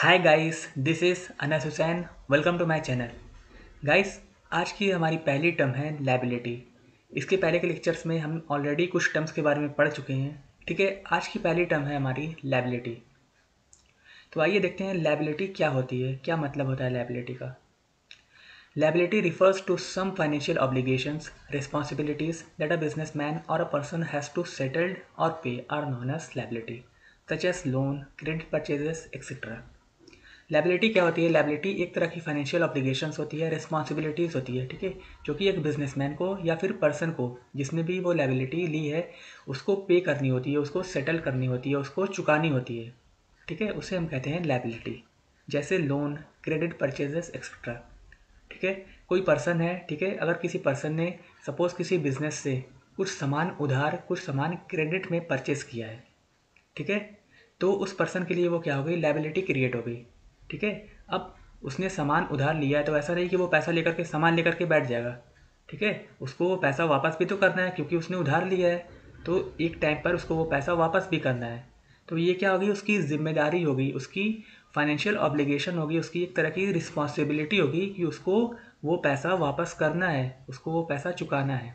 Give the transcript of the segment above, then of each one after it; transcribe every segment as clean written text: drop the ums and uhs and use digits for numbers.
Hi guys, this is Anas Hussain. Welcome to my channel. Guys, आज की हमारी पहली टर्म है लायबिलिटी। इसके पहले के लेक्चर्स में हम ऑलरेडी कुछ टर्म्स के बारे में पढ़ चुके हैं। ठीक है, आज की पहली टर्म है हमारी लायबिलिटी। तो आइए देखते हैं लायबिलिटी क्या होती है, क्या मतलब होता है लायबिलिटी का। Liability refers to some financial obligations, responsibilities that a businessman or a person has to settle or pay are known as liability, such as loan, credit purchases, etc. Liability क्या होती है? लाइबिलिटी एक तरह की financial obligations होती है, responsibilities होती है। ठीक है, जो कि एक बिजनेसमैन को या फिर पर्सन को जिसने भी वो लाइबिलिटी ली है उसको पे करनी होती है, उसको सेटल करनी होती है, उसको चुकानी होती है। ठीक है, उसे हम कहते हैं लाइबिलिटी। जैसे लोन, क्रेडिट परचेजेस एक्सेट्रा। ठीक है, कोई पर्सन है, ठीक है, अगर किसी पर्सन ने सपोज़ किसी बिजनेस से कुछ सामान उधार, कुछ सामान क्रेडिट में परचेस किया है, ठीक है, तो उस पर्सन के लिए वो क्या हो गई? लायबिलिटी क्रिएट हो गई। ठीक है, अब उसने सामान उधार लिया है तो ऐसा नहीं कि वो पैसा लेकर के सामान लेकर के बैठ जाएगा। ठीक है, उसको वो पैसा वापस भी तो करना है क्योंकि उसने उधार लिया है, तो एक टाइम पर उसको वो पैसा वापस भी करना है। तो ये क्या होगी? उसकी जिम्मेदारी होगी, उसकी फाइनेंशियल ऑब्लिगेशन होगी, उसकी एक तरह की रिस्पॉन्सिबिलिटी होगी कि उसको वो पैसा वापस करना है, उसको वो पैसा चुकाना है।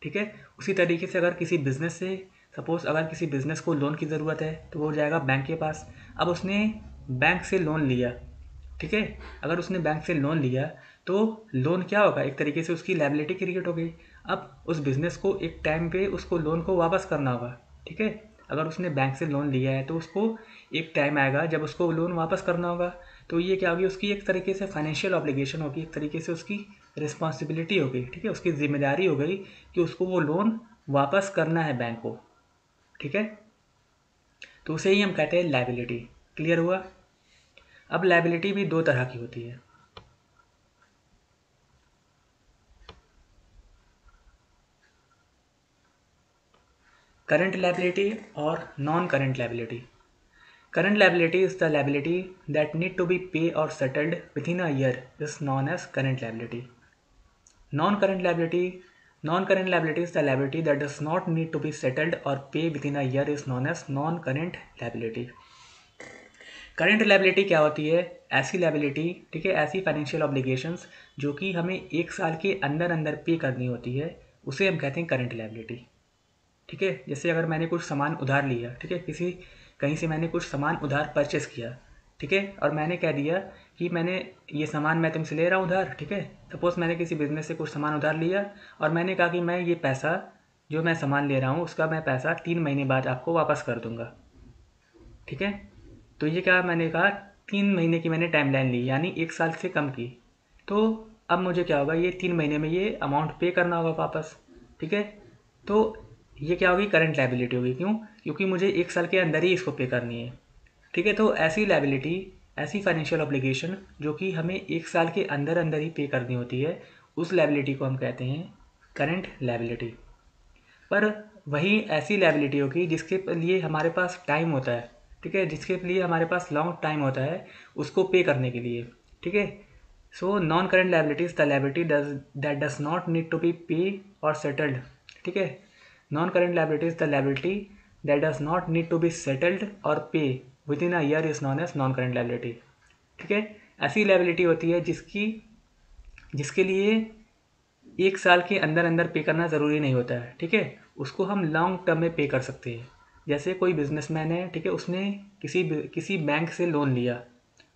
ठीक है, उसी तरीके से अगर किसी बिज़नेस से सपोज़ अगर किसी बिज़नेस को लोन की ज़रूरत है तो वो जाएगा बैंक के पास। अब उसने बैंक से लोन लिया, ठीक है, अगर उसने बैंक से लोन लिया तो लोन क्या होगा? एक तरीके से उसकी लायबिलिटी क्रिएट हो गई। अब उस बिज़नेस को एक टाइम पे उसको लोन को वापस करना होगा। ठीक है, अगर उसने बैंक से लोन लिया है तो उसको एक टाइम आएगा जब उसको लोन वापस करना होगा। तो ये क्या होगी? उसकी एक तरीके से फाइनेंशियल ऑब्लिगेशन होगी, एक तरीके से उसकी रिस्पॉन्सिबिलिटी हो गई। ठीक है, उसकी जिम्मेदारी हो गई कि उसको वो लोन वापस करना है बैंक को। ठीक है, तो उसे ही हम कहते हैं लायबिलिटी। क्लियर हुआ? अब लायबिलिटी भी दो तरह की होती है। करंट लायबिलिटी और non current liability. Current liability is the liability that need to be paid or settled within a year is known as current liability. Non-current liability Non-current liability is the liability that does not need to be settled or paid within a year is known as non-current liability. Current liability क्या होती है? ऐसी liability, ठीक है, ऐसी financial obligations जो कि हमें एक साल के अंदर अंदर पे करनी होती है, उसे हम कहते हैं करंट लायबिलिटी। ठीक है, जैसे अगर मैंने कुछ सामान उधार लिया, ठीक है, किसी कहीं से मैंने कुछ सामान उधार परचेस किया, ठीक है, और मैंने कह दिया कि मैंने ये सामान मैं तुमसे ले रहा हूँ उधार। ठीक है, सपोज़ मैंने किसी बिज़नेस से कुछ सामान उधार लिया और मैंने कहा कि मैं ये पैसा जो मैं सामान ले रहा हूँ उसका मैं पैसा 3 महीने बाद आपको वापस कर दूँगा। ठीक है, तो ये क्या मैंने कहा? 3 महीने की मैंने टाइम लाइन ली, यानी एक साल से कम की। तो अब मुझे क्या होगा? ये 3 महीने में ये अमाउंट पे करना होगा वापस। ठीक है, तो ये क्या होगी? करंट लायबिलिटी होगी। क्यों? क्योंकि मुझे एक साल के अंदर ही इसको पे करनी है। ठीक है, तो ऐसी लायबिलिटी, ऐसी फाइनेंशियल ऑब्लिगेशन जो कि हमें एक साल के अंदर अंदर ही पे करनी होती है, उस लायबिलिटी को हम कहते हैं करंट लायबिलिटी। पर वही ऐसी लायबिलिटी होगी जिसके लिए हमारे पास टाइम होता है। ठीक है, जिसके लिए हमारे पास लॉन्ग टाइम होता है उसको पे करने के लिए। ठीक है, so non current liability is the liability that does not need to be pay or settled. ठीक है, non current liability is the liability that does not need to be settled or pay within a year is non as non current liability. ठीक है, ऐसी liability होती है जिसके लिए एक साल के अंदर अंदर पे करना ज़रूरी नहीं होता है। ठीक है, उसको हम लॉन्ग टर्म में पे कर सकते हैं। जैसे कोई बिजनेसमैन है, ठीक है, उसने किसी बैंक से लोन लिया।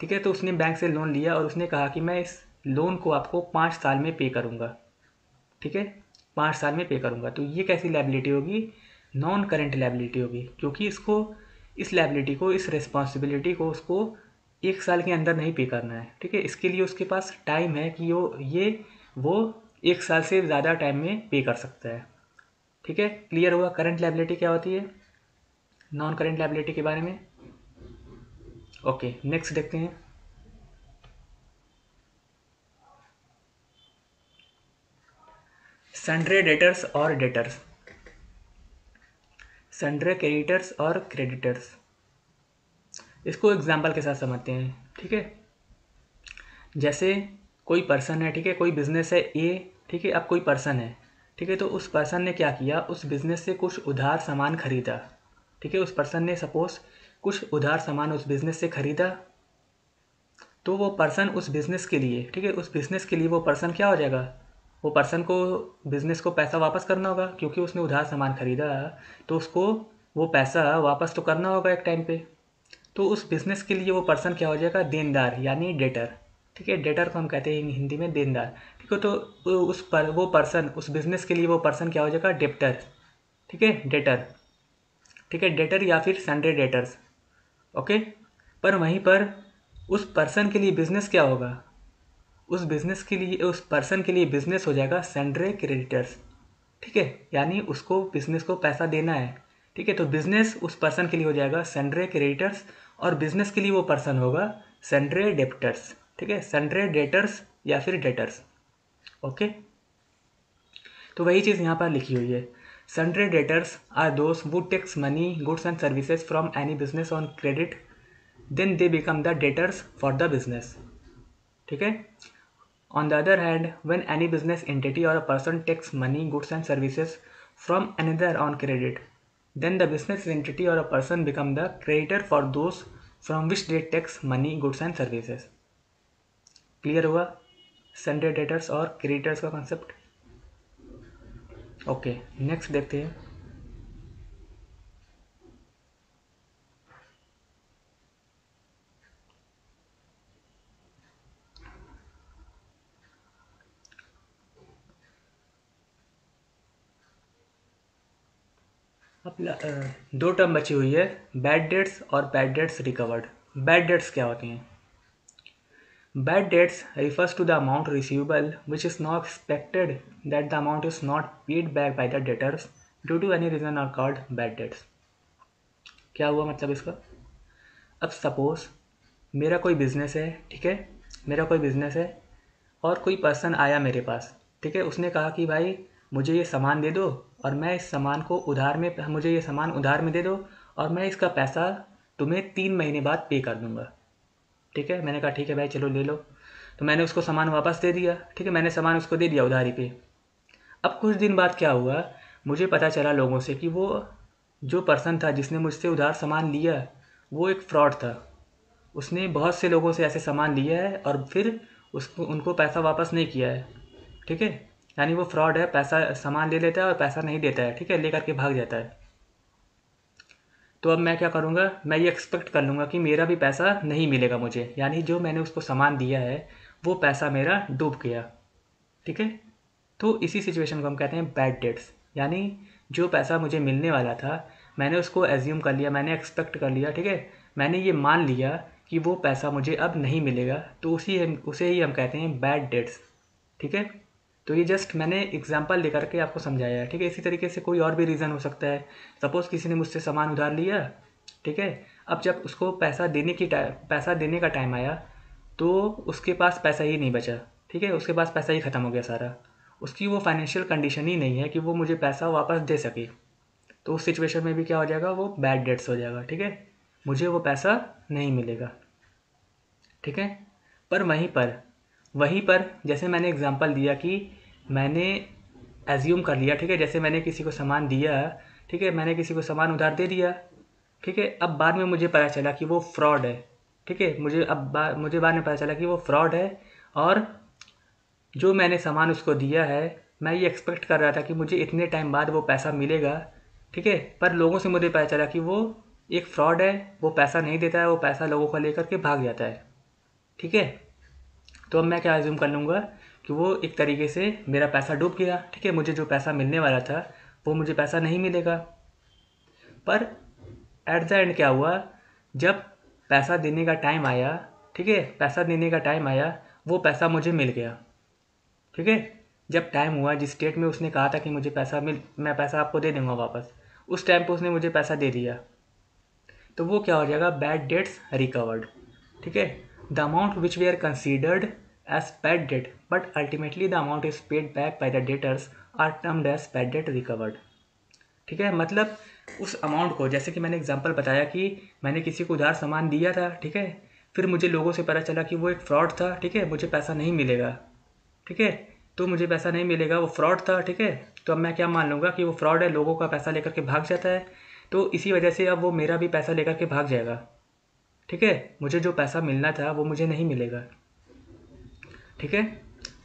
ठीक है, तो उसने बैंक से लोन लिया और उसने कहा कि मैं इस लोन को आपको 5 साल में पे करूँगा। ठीक है, 5 साल में पे करूँगा। तो ये कैसी लायबिलिटी होगी? नॉन करेंट लायबिलिटी होगी, क्योंकि इस लायबिलिटी को, इस रिस्पॉन्सिबिलिटी को उसको एक साल के अंदर नहीं पे करना है। ठीक है, इसके लिए उसके पास टाइम है कि वो एक साल से ज़्यादा टाइम में पे कर सकता है। ठीक है, क्लियर हुआ करंट लायबिलिटी क्या होती है, नॉन करंट लायबिलिटी के बारे में? ओके, नेक्स्ट देखते हैं। सन्ड्रे डेटर्स और डेटर्स। सन्ड्रे क्रेडिटर्स और क्रेडिटर्स, इसको एग्जाम्पल के साथ समझते हैं। ठीक है, जैसे कोई पर्सन है, ठीक है, कोई बिजनेस है ए। ठीक है, अब कोई पर्सन है, ठीक है, तो उस पर्सन ने क्या किया? उस बिज़नेस से कुछ उधार सामान खरीदा। ठीक है, उस पर्सन ने सपोज़ कुछ उधार सामान उस बिज़नेस से खरीदा। तो वो पर्सन उस बिज़नेस के लिए, ठीक है, उस बिज़नेस के लिए वो पर्सन क्या हो जाएगा, वो पर्सन को बिज़नेस को पैसा वापस करना होगा क्योंकि उसने उधार सामान खरीदा, तो उसको वो पैसा वापस तो करना होगा एक टाइम पे। तो उस बिज़नेस के लिए वो पर्सन क्या हो जाएगा, देनदार यानी डेटर। ठीक है, डेटर को हम कहते हैं हिंदी में देनदार। ठीक है, तो उस पर वो पर्सन, उस बिज़नेस के लिए वो पर्सन क्या हो जाएगा, डेप्टर। ठीक है, डेटर। ठीक है, डेटर या फिर सन्डे डेटर्स। ओके। पर वहीं पर उस पर्सन के लिए बिजनेस क्या होगा, उस बिजनेस के लिए, उस पर्सन के लिए बिजनेस हो जाएगा सन्ड्रे क्रेडिटर्स। ठीक है, यानी उसको बिजनेस को पैसा देना है। ठीक है, तो बिजनेस उस पर्सन के लिए हो जाएगा सन्ड्रे क्रेडिटर्स और बिजनेस के लिए वो पर्सन होगा सन्ड्रे डेप्टर्स। ठीक है, सन्ड्रे डेटर्स या फिर डेटर्स। ओके, तो वही चीज़ यहाँ पर लिखी हुई है। Sundry debtors are those who takes money, goods and services from any business on credit, then they become the debtors for the business. ठीक है। On the other hand, when any business entity or a person takes money, goods and services from another on credit, then the business entity or a person become the creditor for those from which they takes money, goods and services. Clear हुआ सन्ड्रे debtors और creditors का concept? Okay, next देखते हैं। अब दो term बची हुई है, बैड डेट्स और bad debts recovered. Bad debts क्या होती हैं? Bad debts refers to the amount receivable which is now expected that the amount is not paid back by the debtors due to any reason are called bad debts. क्या हुआ मतलब इसका? अब suppose मेरा कोई बिज़नेस है, ठीक है, मेरा कोई बिज़नेस है और कोई पर्सन आया मेरे पास, ठीक है, उसने कहा कि भाई मुझे ये सामान दे दो और मैं इस सामान को उधार में, मुझे ये सामान उधार में दे दो और मैं इसका पैसा तुम्हें 3 महीने बाद पे कर दूंगा। ठीक है, मैंने कहा ठीक है भाई चलो ले लो। तो मैंने उसको सामान वापस दे दिया। ठीक है, मैंने सामान उसको दे दिया उधारी पे। अब कुछ दिन बाद क्या हुआ, मुझे पता चला लोगों से कि वो जो पर्सन था जिसने मुझसे उधार सामान लिया, वो एक फ्रॉड था। उसने बहुत से लोगों से ऐसे सामान लिया है और फिर उसको उनको पैसा वापस नहीं किया है। ठीक है, यानी वो फ्रॉड है, पैसा सामान ले लेता है और पैसा नहीं देता है, ठीक है, लेकर के भाग जाता है। तो अब मैं क्या करूँगा, मैं ये एक्सपेक्ट कर लूँगा कि मेरा भी पैसा नहीं मिलेगा मुझे, यानी जो मैंने उसको सामान दिया है वो पैसा मेरा डूब गया। ठीक है, तो इसी सिचुएशन को हम कहते हैं बैड डेट्स, यानी जो पैसा मुझे मिलने वाला था मैंने उसको एज्यूम कर लिया, मैंने एक्सपेक्ट कर लिया, ठीक है, मैंने ये मान लिया कि वो पैसा मुझे अब नहीं मिलेगा, तो उसे ही हम कहते हैं बैड डेट्स। ठीक है, तो ये जस्ट मैंने एग्जांपल लेकर के आपको समझाया है। ठीक है, इसी तरीके से कोई और भी रीज़न हो सकता है। सपोज़ किसी ने मुझसे सामान उधार लिया, ठीक है, अब जब उसको पैसा देने का टाइम आया तो उसके पास पैसा ही नहीं बचा। ठीक है, उसके पास पैसा ही ख़त्म हो गया सारा। उसकी वो फाइनेंशियल कंडीशन ही नहीं है कि वो मुझे पैसा वापस दे सके। तो उस सिचुएशन में भी क्या हो जाएगा, वो बैड डेट्स हो जाएगा। ठीक है, मुझे वो पैसा नहीं मिलेगा। ठीक है, पर वहीं पर जैसे मैंने एग्जांपल दिया कि मैंने एज्यूम कर लिया, ठीक है, जैसे मैंने किसी को सामान दिया, ठीक है, मैंने किसी को सामान उधार दे दिया, ठीक है, अब बाद में मुझे पता चला कि वो फ्रॉड है। ठीक है, मुझे बाद में पता चला कि वो फ्रॉड है और जो मैंने सामान उसको दिया है मैं ये एक्सपेक्ट कर रहा था कि मुझे इतने टाइम बाद वो पैसा मिलेगा। ठीक है, पर लोगों से मुझे पता चला कि वो एक फ्रॉड है, वो पैसा नहीं देता है, वो पैसा लोगों को लेकर के भाग जाता है। ठीक है, तो अब मैं क्या एज्यूम कर लूँगा कि वो एक तरीके से मेरा पैसा डूब गया। ठीक है, मुझे जो पैसा मिलने वाला था वो मुझे पैसा नहीं मिलेगा। पर एट द एंड क्या हुआ, जब पैसा देने का टाइम आया, ठीक है, पैसा देने का टाइम आया, वो पैसा मुझे मिल गया। ठीक है, जब टाइम हुआ, जिस डेट में उसने कहा था कि मुझे मैं पैसा आपको दे दूंगा वापस, उस टाइम पे उसने मुझे पैसा दे दिया, तो वो क्या हो जाएगा, बैड डेट्स रिकवर्ड। ठीक है, the amount which we are considered as bad debt but ultimately the amount is paid back by the debtors are termed as bad debt recovered. ठीक है, मतलब उस अमाउंट को, जैसे कि मैंने एग्जांपल बताया कि मैंने किसी को उधार सामान दिया था, ठीक है, फिर मुझे लोगों से पता चला कि वो एक फ्रॉड था। ठीक है, मुझे पैसा नहीं मिलेगा। ठीक है, तो मुझे पैसा नहीं मिलेगा, वो फ्रॉड था। ठीक है, तो अब मैं क्या मान लूँगा कि वो फ्रॉड है, लोगों का पैसा लेकर के भाग जाता है, तो इसी वजह से अब वो मेरा भी पैसा लेकर के भाग जाएगा। ठीक है, मुझे जो पैसा मिलना था वो मुझे नहीं मिलेगा। ठीक है,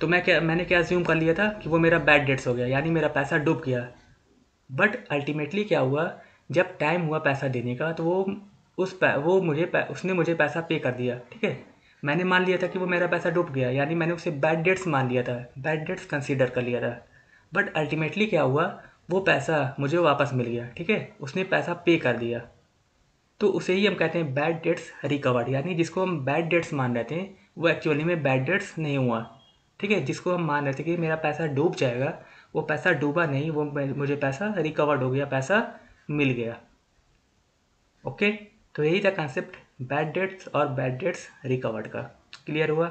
तो मैंने क्या अज्यूम कर लिया था कि वो मेरा बैड डेट्स हो गया, यानी मेरा पैसा डूब गया। बट अल्टीमेटली क्या हुआ, जब टाइम हुआ पैसा देने का तो उसने मुझे पैसा पे कर दिया। ठीक है, मैंने मान लिया था कि वो मेरा पैसा डूब गया, यानी मैंने उसे बैड डेट्स मान लिया था, बैड डेट्स कंसीडर कर लिया था। बट अल्टीमेटली क्या हुआ, वो पैसा मुझे वापस मिल गया। ठीक है, उसने पैसा पे कर दिया, तो उसे ही हम कहते हैं बैड डेट्स रिकवर्ड, यानी जिसको हम बैड डेट्स मान रहे थे वो एक्चुअली में बैड डेट्स नहीं हुआ। ठीक है, जिसको हम मान रहे थे कि मेरा पैसा डूब जाएगा, वो पैसा डूबा नहीं, वो मुझे पैसा रिकवर्ड हो गया, पैसा मिल गया। ओके, तो यही था कंसेप्ट बैड डेट्स और बैड डेट्स रिकवर्ड का। क्लियर हुआ?